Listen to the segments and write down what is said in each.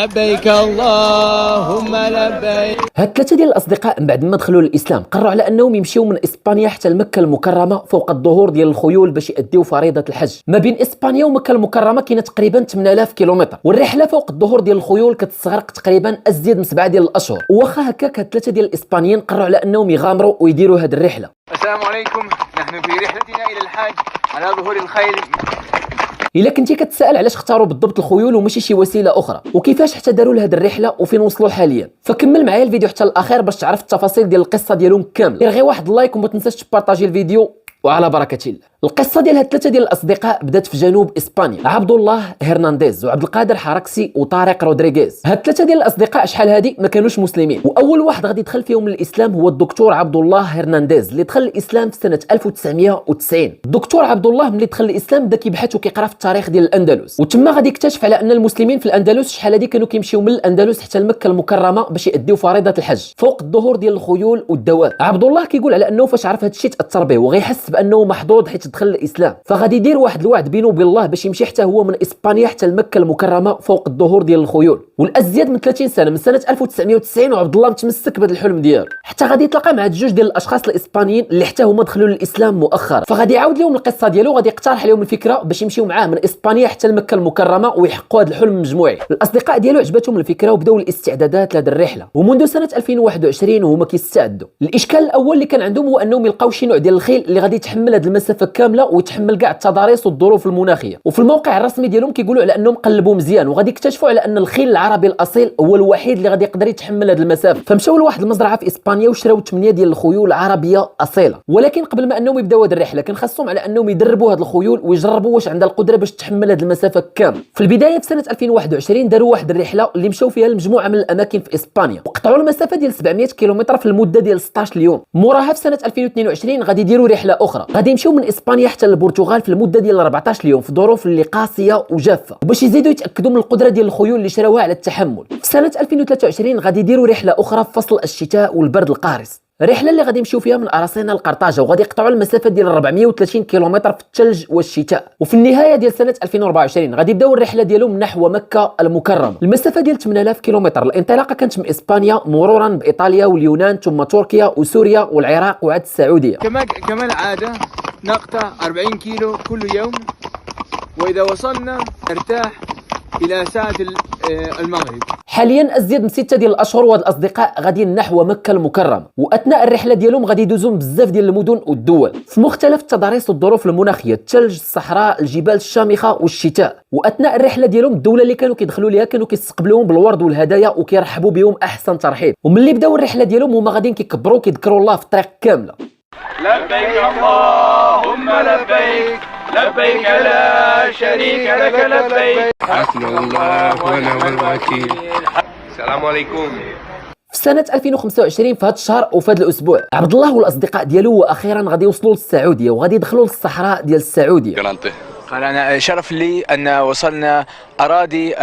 لبيك اللهم لبيك. هاد ثلاثه ديال الاصدقاء من بعد ما دخلوا للاسلام قرروا على انهم يمشيو من اسبانيا حتى لمكه المكرمه فوق الظهور ديال الخيول باش يأديو فريضه الحج. ما بين اسبانيا ومكه المكرمه كاينه تقريبا 8000 كيلومتر، والرحله فوق الظهور ديال الخيول كتستغرق تقريبا ازيد من 7 ديال الاشهر. واخا هكاك هاد ثلاثه ديال الاسبانيين قرروا على انهم يغامروا ويديروا هاد الرحله. السلام عليكم، نحن في رحلتنا الى الحج على ظهور الخيل. الا كنتي كتسائل علاش اختاروا بالضبط الخيول وماشي شي وسيله اخرى، وكيفاش حتى داروا لهاد الرحله وفين وصلوا حاليا، فكمل معايا الفيديو حتى الاخير باش تعرف التفاصيل ديال القصه ديالهم كامله. دير غير واحد لايك وما تنساش تبارطاجي الفيديو، وعلى بركه الله. القصه ديال هاد ثلاثه ديال الاصدقاء بدات في جنوب اسبانيا. عبد الله هرنانديز وعبد القادر حركسي وطارق رودريغيز. هاد ثلاثه ديال الاصدقاء شحال هادي ما كانوش مسلمين، واول واحد غادي يدخل فيهم للاسلام هو الدكتور عبد الله هرنانديز اللي دخل الاسلام في سنه 1990. الدكتور عبد الله ملي دخل الاسلام بدا كيبحث وكيقرا في التاريخ ديال الاندلس، وتما غادي يكتشف على ان المسلمين في الاندلس شحال هادي كانوا كيمشيو من الاندلس حتى لمكه المكرمه باش يأديو فريضه الحج فوق الظهور ديال الخيول والدواب. عبد الله كيقول على انه فاش عرف هاد الشيء تاثر به وغيحس بانه محظوظ حيت دخل الاسلام، فغادي يدير واحد الوعد بينه وبين الله باش يمشي حتى هو من اسبانيا حتى لمكه المكرمه فوق الظهور ديال الخيول. والازيد من 30 سنه من سنه 1990 وعبد الله متمسك بهذا الحلم ديالو، حتى غادي يتلاقى مع جوج ديال الاشخاص الاسبانيين اللي حتى هما دخلوا للاسلام مؤخرا، فغادي يعاود لهم القصه ديالو وغادي يقترح عليهم الفكره باش يمشيو معاه من اسبانيا حتى لمكه المكرمه ويحققوا هذا الحلم مجموعي. الاصدقاء ديالو عجبتهم الفكره وبداو الاستعدادات لهذه الرحله، ومنذ سنه 2021 وهما كيستعدوا. الاشكال الاول اللي كان عندهم هو انهم يلقاو شي نوع ديال الخيل اللي غادي يتحمل هذه المسافه كامله ويتحمل كاع التضاريس والظروف المناخيه، وفي الموقع الرسمي ديالهم كيقولوا على انهم قلبوا مزيان وغادي يكتشفوا على ان الخيل العربي الاصيل هو الوحيد اللي غادي يقدر يتحمل هذه المسافه. فمشاو لواحد المزرعه في اسبانيا وشراو 8 ديال الخيول عربيه اصيله، ولكن قبل ما انهم يبداو هذه الرحله كان خاصهم على انهم يدربوا هذه الخيول ويجربوا واش عندها القدره باش تحمل هذه المسافه كامله. في البدايه في سنه 2021 داروا واحد الرحله اللي مشاو فيها لمجموعه من الاماكن في اسبانيا وقطعوا المسافه ديال 700 كيلومتر في المده ديال 16 يوم. موراها في سنه 2022 غادي يديروا رحله اخرى، غادي يمشيو من اسبانيا حتى للبرتغال في المده ديال 14 يوم في ظروف اللي قاسيه وجافه، وباش يزيدوا يتاكدوا من القدره ديال الخيول اللي شراوها على التحمل. في سنه 2023 غادي يديروا رحله اخرى في فصل الشتاء والبرد القارس، رحله اللي غادي يمشيو فيها من اراسينا لقرطاجه وغادي يقطعوا المسافه ديال 430 كيلومتر في الثلج والشتاء. وفي النهايه ديال سنه 2024 غادي يبداو الرحله ديالهم نحو مكه المكرمه، المسافه ديال 8000 كيلومتر. الانطلاقه كانت من اسبانيا مرورا بايطاليا واليونان ثم تركيا وسوريا والعراق وعاد السعوديه. كمان عاده نقطع 40 كيلو كل يوم، واذا وصلنا نرتاح الى ساعه المغرب. حاليا ازيد من 6 ديال الاشهر وهاد الاصدقاء غاديين نحو مكه المكرمه، واثناء الرحله ديالهم غادي يدوزوا بزاف ديال المدن والدول في مختلف التضاريس والظروف المناخيه، الثلج، الصحراء، الجبال الشامخه والشتاء. واثناء الرحله ديالهم الدوله اللي كانوا كيدخلوا ليها كانوا كيستقبلوهم بالورد والهدايا وكيرحبوا بهم احسن ترحيب. وملي بداو الرحله ديالهم هما غاديين كيكبروا كيذكروا الله في الطريق كامله. لبيك اللهم لبيك، لبيك لا شريك لك لبيك، حسبنا الله ونعم الوكيل. السلام عليكم. في سنة 2025 في هذا الشهر وفي هذا الأسبوع عبد الله والأصدقاء ديالو وأخيرا غادي يوصلوا للسعودية وغادي يدخلوا للصحراء ديال السعودية. قال أنا شرف لي أن وصلنا أراضي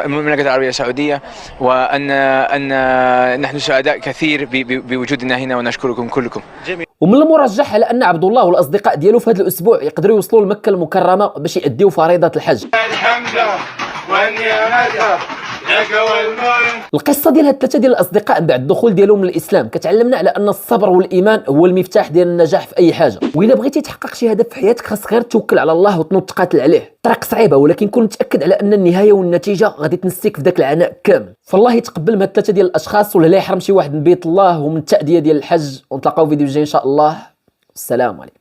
المملكة العربية السعودية، وأن نحن سعداء كثير بوجودنا هنا ونشكركم كلكم. ومن المرجح على أن عبد الله والأصدقاء ديالو في هذا الأسبوع يقدروا يوصلوا لمكة المكرمة باش يأديوا فريضة الحج. الحمد والنعمة لك والملك. القصه ديال هاد الثلاثه ديال الاصدقاء بعد الدخول ديالهم للاسلام كتعلمنا على ان الصبر والايمان هو المفتاح ديال النجاح في اي حاجه، والا بغيتي تحقق شي هدف في حياتك خاصك غير توكل على الله وتنوض تقاتل عليه. طريق صعيبه ولكن كون متاكد على ان النهايه والنتيجه غادي تنسيك في ذاك العناء كامل. فالله يتقبل من هاد الثلاثه ديال الاشخاص ولا لا يحرم شي واحد من بيت الله ومن التأدية ديال الحج. ونتلاقاو في فيديو جاي ان شاء الله. السلام عليكم.